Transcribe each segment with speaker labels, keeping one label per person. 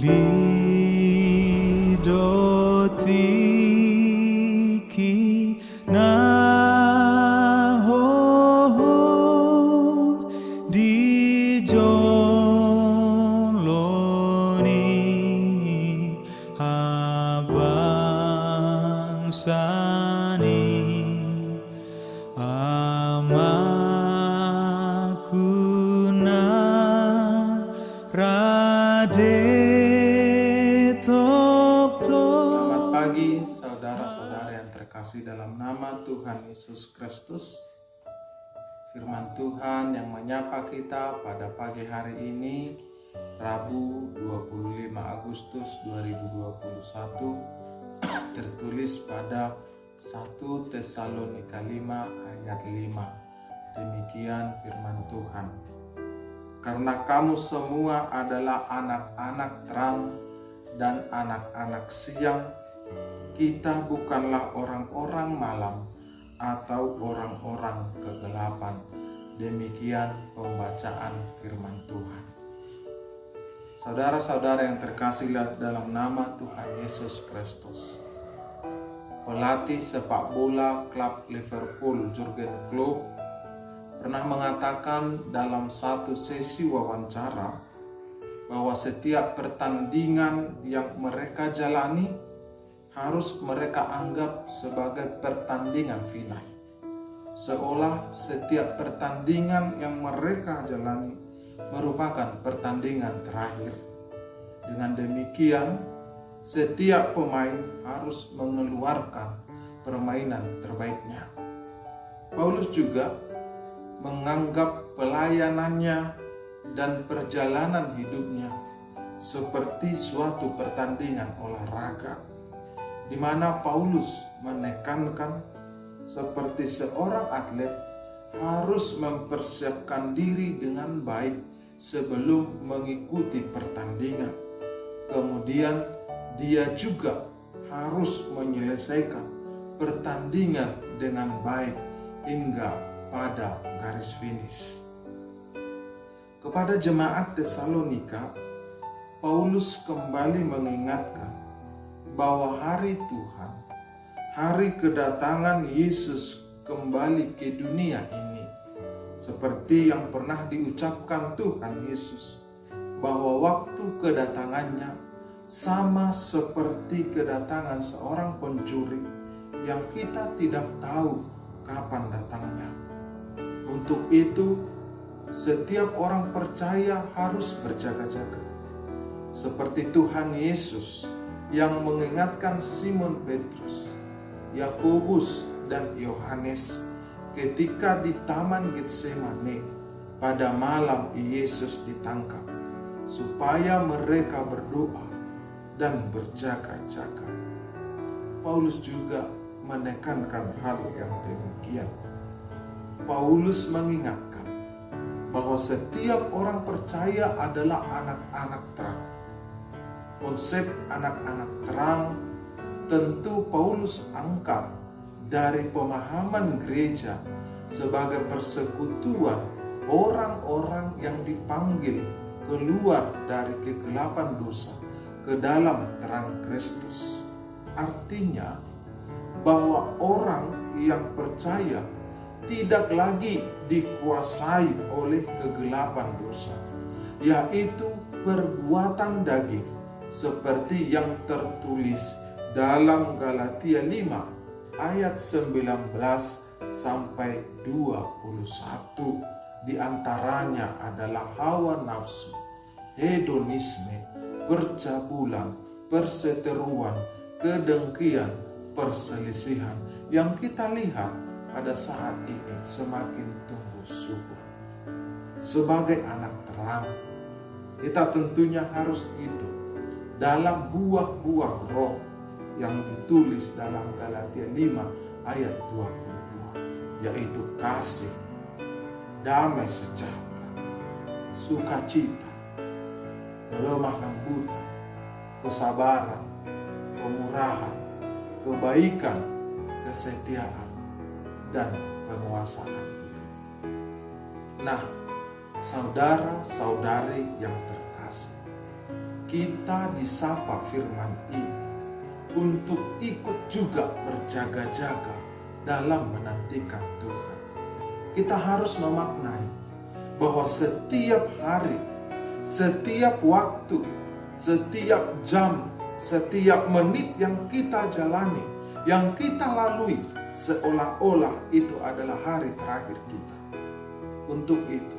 Speaker 1: lidotiki na ho di joloni abang sani amakuna rade tokto.
Speaker 2: Selamat pagi saudara-saudara yang terkasih dalam nama Tuhan Yesus Kristus. Firman Tuhan yang menyapa kita pada pagi hari ini, Rabu 25 Agustus 2021, tertulis pada 1 Tesalonika 5 ayat 5. Demikian firman Tuhan. Karena kamu semua adalah anak-anak terang dan anak-anak siang, kita bukanlah orang-orang malam atau orang-orang kegelapan. Demikian pembacaan firman Tuhan. Saudara-saudara yang terkasih dalam nama Tuhan Yesus Kristus, pelatih sepak bola klub Liverpool Jurgen Klopp pernah mengatakan dalam satu sesi wawancara bahwa setiap pertandingan yang mereka jalani harus mereka anggap sebagai pertandingan final, seolah setiap pertandingan yang mereka jalani merupakan pertandingan terakhir. Dengan demikian, setiap pemain harus mengeluarkan permainan terbaiknya. Paulus juga menganggap pelayanannya dan perjalanan hidupnya seperti suatu pertandingan olahraga, di mana Paulus menekankan seperti seorang atlet harus mempersiapkan diri dengan baik sebelum mengikuti pertandingan. Kemudian dia juga harus menyelesaikan pertandingan dengan baik hingga pada garis finish. Kepada jemaat Tesalonika, Paulus kembali mengingatkan bahwa hari Tuhan, hari kedatangan Yesus kembali ke dunia ini, seperti yang pernah diucapkan Tuhan Yesus, bahwa waktu kedatangannya sama seperti kedatangan seorang pencuri yang kita tidak tahu kapan datangnya. Untuk itu, setiap orang percaya harus berjaga-jaga, seperti Tuhan Yesus yang mengingatkan Simon Petrus, Yakobus, dan Yohanes ketika di Taman Getsemane pada malam Yesus ditangkap, supaya mereka berdoa dan berjaga-jaga. Paulus juga menekankan hal yang demikian. Paulus mengingatkan bahwa setiap orang percaya adalah anak-anak terang. Konsep anak-anak terang tentu Paulus angkat dari pemahaman gereja sebagai persekutuan orang-orang yang dipanggil keluar dari kegelapan dosa ke dalam terang Kristus. Artinya bahwa orang yang percaya tidak lagi dikuasai oleh kegelapan dosa, yaitu perbuatan daging, seperti yang tertulis dalam Galatia 5 ayat 19 sampai 21. Di antaranya adalah hawa nafsu, hedonisme, percabulan, perseteruan, kedengkian, perselisihan yang kita lihat pada saat ini semakin tumbuh subur. Sebagai anak terang, kita tentunya harus hidup dalam buah-buah roh yang ditulis dalam Galatia 5 ayat 22, yaitu kasih, damai sejahtera, sukacita, kelemah lembutan, kesabaran, kemurahan, kebaikan, kesetiaan, dan penguasaan. Nah, saudara-saudari yang terkasih, kita disapa firman ini untuk ikut juga berjaga-jaga dalam menantikan Tuhan. Kita harus memaknai bahwa setiap hari, setiap waktu, setiap jam, setiap menit yang kita jalani, yang kita lalui, seolah-olah itu adalah hari terakhir kita. Untuk itu,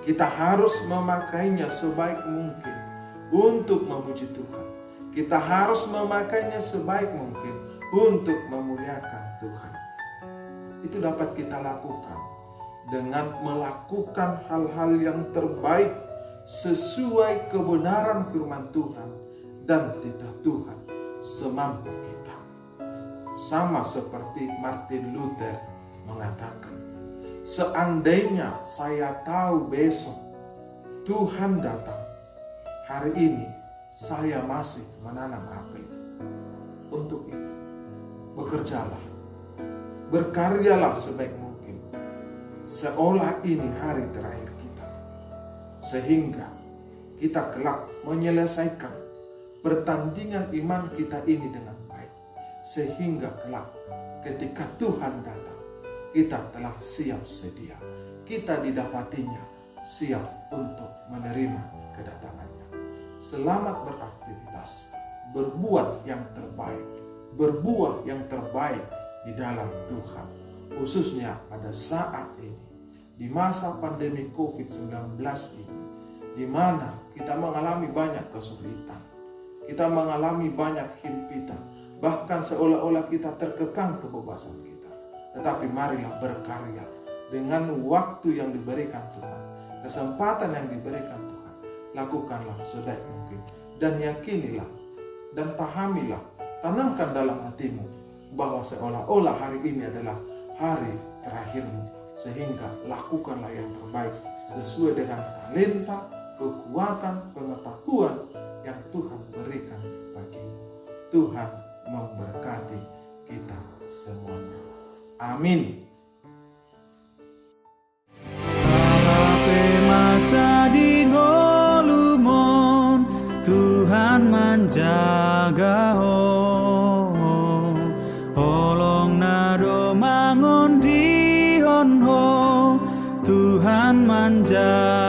Speaker 2: kita harus memakainya sebaik mungkin untuk memuji Tuhan. Kita harus memakainya sebaik mungkin untuk memuliakan Tuhan. Itu dapat kita lakukan dengan melakukan hal-hal yang terbaik sesuai kebenaran firman Tuhan dan titah Tuhan semampu kita. Sama seperti Martin Luther mengatakan, seandainya saya tahu besok Tuhan datang, hari ini saya masih menanam apel. Untuk itu, bekerjalah, berkaryalah sebaik mungkin, seolah ini hari terakhir kita, sehingga kita kelak menyelesaikan pertandingan iman kita ini dengan baik, sehingga kelak ketika Tuhan datang, kita telah siap sedia, kita didapatinya siap untuk menerima kedatangannya. Selamat beraktivitas, berbuat yang terbaik, berbuah yang terbaik di dalam Tuhan, khususnya pada saat ini, di masa pandemi COVID-19 ini, di mana kita mengalami banyak kesulitan, kita mengalami banyak himpitan, bahkan seolah-olah kita terkekang kebebasan kita. Tetapi marilah berkarya dengan waktu yang diberikan Tuhan, kesempatan yang diberikan Tuhan. Lakukanlah sebaik mungkin dan yakinilah dan pahamilah, tanamkan dalam hatimu bahwa seolah-olah hari ini adalah hari terakhirmu, sehingga lakukanlah yang terbaik sesuai dengan talenta, kekuatan, pengetahuan yang Tuhan berikan bagimu. Tuhan memberkati kita semuanya. Amin.
Speaker 1: Masa di golumon Tuhan menjaga holong nado mangon di honho Tuhan menjaga